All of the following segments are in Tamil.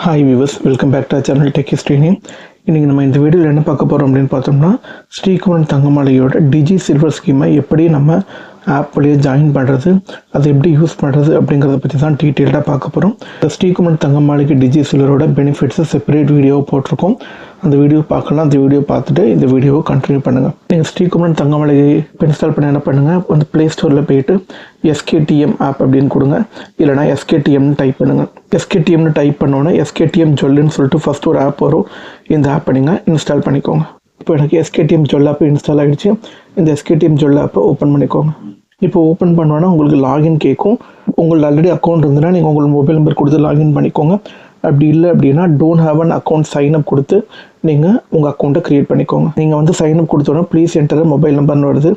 Hi viewers, welcome back to our channel Tech History Name. இன்னைக்கு நம்ம இந்த வீடியோவில் என்ன பார்க்க போகிறோம் அப்படின்னு பார்த்தோம்னா ஸ்ரீ குமரன் தங்கமாளிகையோட டிஜி சில்வர் ஸ்கீமை எப்படி நம்ம ஆப் வழியாக ஜாயின் பண்ணுறது, அதை எப்படி யூஸ் பண்ணுறது அப்படிங்கிறத பற்றி தான் டீட்டெயில்டாக பார்க்க போகிறோம். இந்த ஸ்ரீ குமரன் தங்கமாளிகை டிஜி சில்வரோட பெனிஃபிட்ஸை செப்பரேட் வீடியோவை போட்டிருக்கோம். அந்த வீடியோ பார்க்கலாம். அந்த வீடியோ பார்த்துட்டு இந்த வீடியோவை கண்டினியூ பண்ணுங்கள். நீங்கள் ஸ்ரீ குமரன் தங்கமாளிகை இன்ஸ்டால் பண்ண என்ன பண்ணுங்கள், வந்து ப்ளே ஸ்டோரில் போயிட்டு SKTM ஆப் அப்படின்னு கொடுங்க, இல்லைனா SKTMனு டைப் பண்ணுங்கள். SKTMனு டைப் பண்ணோன்னே SKTM ஜொல்லுன்னு சொல்லிட்டு ஃபஸ்ட் ஒரு ஆப் வரும். இந்த ஆப்பை நீங்கள் இன்ஸ்டால் பண்ணிக்கோங்க. இப்போ எனக்கு SKTM ஜொல் ஆப் இன்ஸ்டால் ஆகிடுச்சு. இந்த SKTM ஜொல் ஆப்பை ஓப்பன் பண்ணிக்கோங்க. இப்போ ஓப்பன் பண்ணோன்னா உங்களுக்கு லாகின் கேட்கும். உங்களுக்கு ஆல்ரெடி அக்கௌண்ட் இருந்ததுன்னா நீங்கள் உங்களுக்கு மொபைல் நம்பர் கொடுத்து லாகின் பண்ணிக்கோங்க. அப்படி இல்லை அப்படின்னா don't have an account sign up கொடுத்து நீங்கள் உங்கள் அக்கௌண்ட்டை க்ரியேட் பண்ணிக்கோங்க. நீங்கள் வந்து சைன்அப் கொடுத்தோன்னா ப்ளீஸ் என்டர் மொபைல் நம்பர்னு வருது.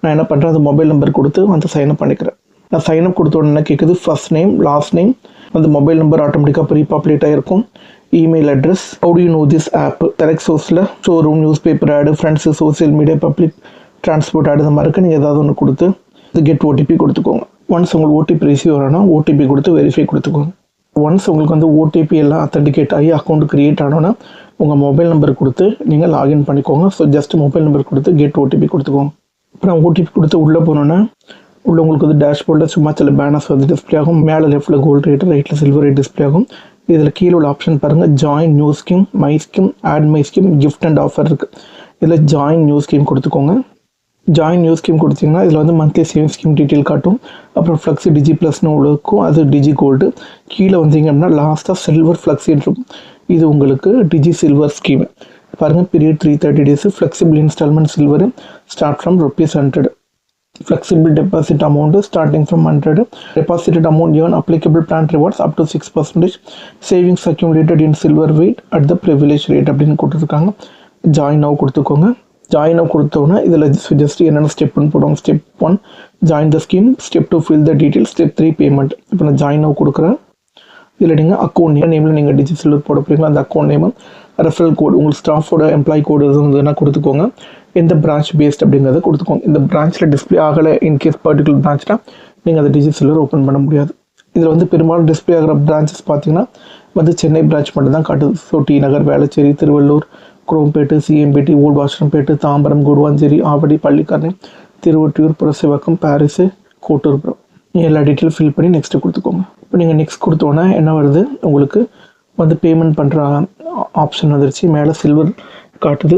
நான் என்ன பண்ணுறேன், அந்த மொபைல் நம்பர் கொடுத்து வந்து சைன்அப் பண்ணிக்கிறேன். நான் சைன்அப் கொடுத்த உடனே கேட்குது ஃபர்ஸ்ட் நேம், லாஸ்ட் நேம், அந்த மொபைல் நம்பர் ஆட்டோமேட்டிக்காக ப்ரீபாப்புலேட் ஆகிருக்கும். Email address, how do you know this app, select சோர்ஸில் showroom, news paper ad, friends, social media, public transport ad, இந்த மாதிரி இருக்குது. நீங்கள் ஏதாவது ஒன்று கொடுத்து கெட் OTP கொடுத்துக்கோங்க. ஒன்ஸ் உங்களுக்கு OTP ரிசீவ் ஆனா OTP கொடுத்து வெரிஃபை கொடுத்துக்கோங்க. ஒன்ஸ் உங்களுக்கு வந்து OTP எல்லாம் அத்தன்டிகேட் ஆகி அக்கௌண்ட் க்ரியேட் ஆனோன்னா உங்கள் மொபைல் நம்பர் கொடுத்து நீங்கள் லாகின் பண்ணிக்கோங்க. ஸோ ஜஸ்ட் மொபைல் நம்பர் கொடுத்து கெட் OTP கொடுத்துக்கோங்க. அப்புறம் OTP கொடுத்து உள்ளே போனோன்னா உள்ள உங்களுக்கு வந்து டேஷ்போர்டில் சும்மா சில பேனர்ஸ் வந்து டிஸ்பிளே ஆகும். மேலே லெஃப்ட்டில் கோல்டு ரேட்டு, ரைட்டில் சில்வர் ரேட் டிஸ்பிளே ஆகும். இதில் கீழே உள்ள ஆப்ஷன் பாருங்கள், join new scheme, my scheme, add my scheme, gift and offer இருக்குது. இதில் ஜாயின் நியூ ஸ்கீம் கொடுத்துக்கோங்க. ஜாயின் நியூ ஸ்கீம் கொடுத்தீங்கன்னா இதில் வந்து மந்த்லி சேவிங் ஸ்கீம் டீட்டெயில் காட்டும். அப்புறம் ஃப்ளக்ஸி டிஜி ப்ளஸ்னு இருக்கும், அது டிஜி கோல்டு. கீழே வந்தீங்க அப்படின்னா லாஸ்ட்டாக சில்வர் ஃப்ளக்ஸி இருக்கும். இது உங்களுக்கு டிஜி சில்வர் ஸ்கீம் பாருங்கள். Period 330 days, flexible instalment silver start from ₹100. Flexible deposit amount starting from 100. Deposited amount earn applicable plan rewards up to 6%. Savings accumulated in silver weight at the privilege rate அப்படின்னு கொடுத்துருக்காங்க. ஜாயின் நவ் கொடுத்துக்கோங்க. ஜாயின் நவ் கொடுத்தோன்னா இதில் ஜஸ்ட் என்னென்ன ஸ்டெப்னு போடுவோம். Step 1 join the scheme, step 2 fill the detail, step 3 payment. இப்போ நான் ஜாயின் நவ் கொடுக்குறேன். இதில் நீங்கள் அக்கௌண்ட் நேமில் நீங்கள் டிஜி சில்வர் போட போகிறீங்களா, அந்த அக்கௌண்ட் நேம், ரெஃபரல் கோடு, உங்களுக்கு ஸ்டாஃபோட எம்ப்ளாயி கோடு இருந்ததுன்னா கொடுத்துக்கோங்க. எந்த பிரான்ச் பேஸ்ட் அப்படிங்கிறத கொடுத்துக்கோங்க. இந்த பிரான்ச்சில் டிஸ்பிளே ஆகலை, இன்கேஸ் பர்டிகுலர் பிரான்ச்னா நீங்கள் அதை டிஜி சில்வர் ஓப்பன் பண்ண முடியாது. இதில் வந்து பெரும்பாலும் டிஸ்பிளே ஆகிற பிரான்ச்சஸ் பார்த்தீங்கன்னா வந்து சென்னை பிரான்ச் மட்டும் தான் காட்டுது. So T Nagar, Velachery, Tiruvallur, Chromepet, CMPT, old Washermanpet, Tambaram, Guduvanchery, Avadi, Pallikaranai, Thiruvottiyur, Purasaivakkam, Parrys, Kotturpuram, எல்லா டீட்டெயில் ஃபில் பண்ணி நெக்ஸ்ட்டு கொடுத்துக்கோங்க. இப்போ நீங்கள் நெக்ஸ்ட் கொடுத்தோன்னா என்ன வருது, உங்களுக்கு வந்து பேமெண்ட் பண்ணுற ஆப்ஷன் வந்துருச்சு. மேலே சில்வர் காட்டுது.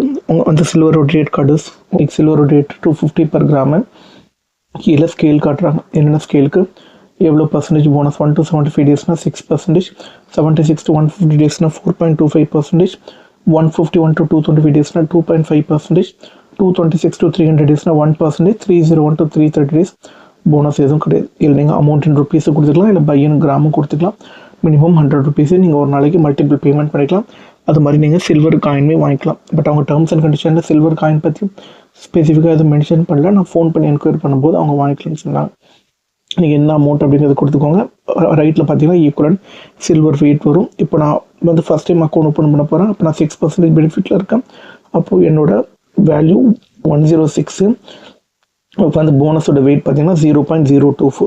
அந்த சில்வரோட ரேட் காட்டுது. சில்வரோட ரேட் 250 per gram. கீழே ஸ்கேல் காட்டுறாங்க. என்னென்ன ஸ்கேலுக்கு எவ்வளோ percentage bonus. 1 to 75 daysனா 6%, 76 to 150 daysனா 4.25%, 151 to 225 daysனா 2.5%, 226 to 300 daysனா 1%, 301 to 330 days bonus எதுவும் கிடையாது. இல்லை நீங்கள் அமௌண்ட் இன் ருப்பீஸை கொடுத்துக்கலாம், இல்லை பை இன் கிராமும் கொடுத்துக்கலாம். மினிமம் ₹100 நீங்கள் ஒரு நாளைக்கு மல்டிபிள் பேமெண்ட் பண்ணிக்கலாம். அது மாதிரி நீங்கள் சில்வர் காயின்மே வாங்கிக்கலாம். பட் அவங்க டேர்ம்ஸ் அண்ட் கண்டிஷனில் சில்வர் காயின் பற்றி ஸ்பெசிஃபிக்காக எதுவும் மென்ஷன் பண்ணல. நான் ஃபோன் பண்ணி என்கொயரி பண்ணும்போது அவங்க வாங்கிக்கலாம்னு சொன்னாங்க. நீங்கள் என்ன அமௌண்ட் அப்படிங்கிறத கொடுத்துக்கோங்க. ரைட்டில் பார்த்தீங்கன்னா ஈக்குவலன்ட் சில்வர் வெயிட் வரும். இப்போ நான் வந்து ஃபஸ்ட் டைம் அக்கௌண்ட் ஓப்பன் பண்ண போகிறேன். அப்போ நான் 6% பெனிஃபிட்டில் இருக்கேன். அப்போது என்னோட வேல்யூ 106. இப்போ அந்த போனஸோட வெயிட் பார்த்தீங்கன்னா 0.024.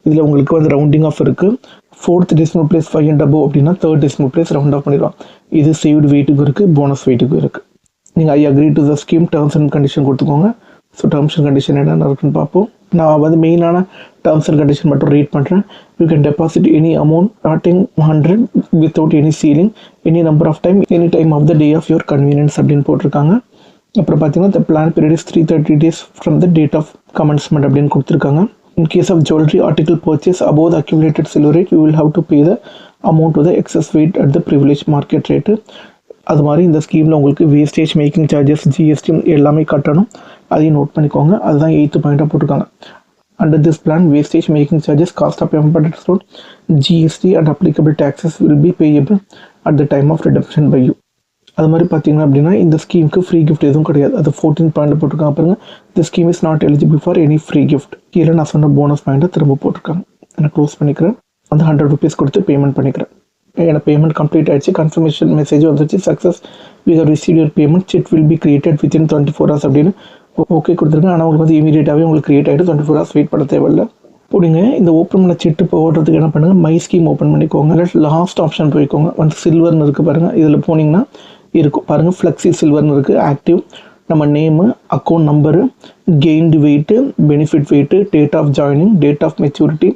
இதில் உங்களுக்கு வந்து ரவுண்டிங் ஆஃப் இருக்குது. 4th decimal place 5 and above அப்படின்னா 3rd decimal place round of பண்ணிடுவாங்க. இது சேவ்டு வெயிட்டுக்கும் இருக்குது, போனஸ் வெயிட்டுக்கும் இருக்குது. நீங்கள் I agree to the scheme, terms and condition கொடுத்துக்கோங்க. ஸோ டேர்ம்ஸ் அண்ட் கண்டிஷன் என்னென்ன இருக்குன்னு பார்ப்போம். நான் வந்து மெயினான டேர்ம்ஸ் அண்ட் கண்டிஷன் மட்டும் ரீட் பண்ணுறேன். You can deposit any amount starting 100 without any ceiling, any number of time, any time of the day of your convenience அப்படின்னு போட்டிருக்காங்க. அப்புறம் பார்த்தீங்கன்னா the plan period is 330 days from the date of commencement அப்படின்னு கொடுத்துருக்காங்க. In case of jewelry article purchase above the accumulated silver rate, you will have to pay the amount to the excess weight at the privileged market rate. அது மாதிரி இந்த ஸ்கீமில் உங்களுக்கு வேஸ்டேஜ், மேக்கிங் சார்ஜஸ், GST எல்லாமே கட்டணும். அதையும் நோட் பண்ணிக்கோங்க. அதுதான் 8th பாயிண்டாக போட்டிருக்காங்க. Under this plan, wastage, making charges, cost of imported stock, GST and applicable taxes will be payable at the time of redemption by you. அது மாதிரி பார்த்தீங்கன்னா அப்படின்னா இந்த ஸ்கீமுக்கு ஃப்ரீ கிஃப்ட் எதுவும் கிடையாது. அது 14th பாயிண்ட் போட்டிருக்காங்க பாருங்கள். தி scheme is not eligible for any free gift. கீழே நான் சொன்ன போனஸ் பாயிண்ட்டை திரும்ப போட்டிருக்காங்க. நான் க்ளோஸ் பண்ணிக்கிறேன். வந்து ₹100 கொடுத்து பேமெண்ட் பண்ணிக்கிறேன். எனக்கு பேமெண்ட் கம்ப்ளீட் ஆகிடுச்சு. கன்ஃபர்மேஷன் மெசேஜ் வந்துச்சு, success, we have receive your payment, chit will be created within 24 hours அப்படின்னு ஓகே கொடுத்துருங்க. ஆனால் உங்களுக்கு வந்து இமீடியட்டாகவே உங்களுக்கு கிரியேட் ஆகிட்டு 24 hours வெயிட் பண்ண தேவையில்லை. போடுங்க. இந்த ஓப்பன் பண்ண சிட்டு போடுறதுக்கு என்ன பண்ணுங்கள், மை ஸ்கீம் ஓப்பன் பண்ணிக்கோங்க. லாஸ்ட் ஆப்ஷன் போய்க்கோங்க. வந்து சில்வர்னு இருக்குது பாருங்கள், இதில் போனீங்கன்னா இருக்கும் பாருங்கள், ஃப்ளெக்ஸி சில்வர்னு இருக்குது, ஆக்டிவ், நம்ம name, account number, gained weight, benefit weight, date of joining, date of maturity,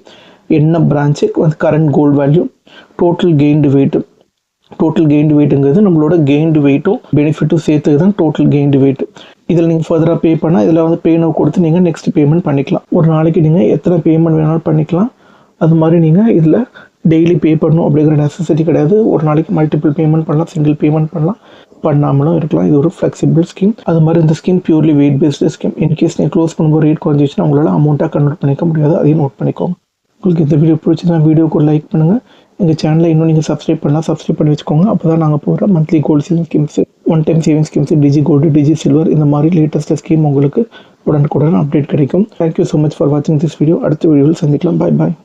என்ன பிரான்ச்சு, வந்து current gold value, total gained weight. Total gained வெயிட்டுங்கிறது நம்மளோட கெயின்டு வெயிட்டும் பெனிஃபிட்டும் சேர்த்துக்கு தான் டோட்டல் கெயின்டு வெயிட். இதில் நீங்கள் ஃபர்தராக பே பண்ணால் இதில் வந்து பே நவ் கொடுத்து நீங்கள் நெக்ஸ்ட் பேமெண்ட் பண்ணிக்கலாம். ஒரு நாளைக்கு நீங்கள் எத்தனை பேமெண்ட் வேணாலும் பண்ணிக்கலாம். அது மாதிரி நீங்கள் இதில் டெய்லி பே பண்ணணும் அப்படிங்கிற நெசசிட்டி கிடையாது. ஒரு நாளைக்கு மல்டிபிள் பேமெண்ட் பண்ணலாம், சிங்கிள் பேமெண்ட் பண்ணலாம், பண்ணாமலும் இருக்கலாம். இது ஒரு ஃப்ளெக்சிபிள் ஸ்கீம். அது மாதிரி இந்த scheme purely weight based scheme. In case நீங்கள் க்ளோஸ் பண்ணும்போது ரேட் குறைஞ்சிச்சுன்னா உங்களால் அமௌண்ட்டாக கன்வெர்ட் பண்ணிக்க முடியாது. அதையும் நோட் பண்ணிக்கோங்க. உங்களுக்கு இந்த வீடியோ பிடிச்சதுன்னா வீடியோக்கு ஒரு லைக் பண்ணுங்கள். எங்கள் சேனலை இன்னும் நீங்கள் சப்ஸ்கிரைப் பண்ணி வச்சுக்கோங்க. அப்போ தான் நாங்கள் போகிற monthly gold saving schemes, one time saving schemes, digi gold, digi silver, இந்த மாதிரி லேட்டஸ்ட் ஸ்கீம் உங்களுக்கு உடனுக்குடன் அப்டேட் கிடைக்கும். தேங்க்யூ ஸோ மச் ஃபார் வாட்சிங் திஸ் வீடியோ. அடுத்த வீடியோவில் சந்திக்கலாம். பாய் பாய்.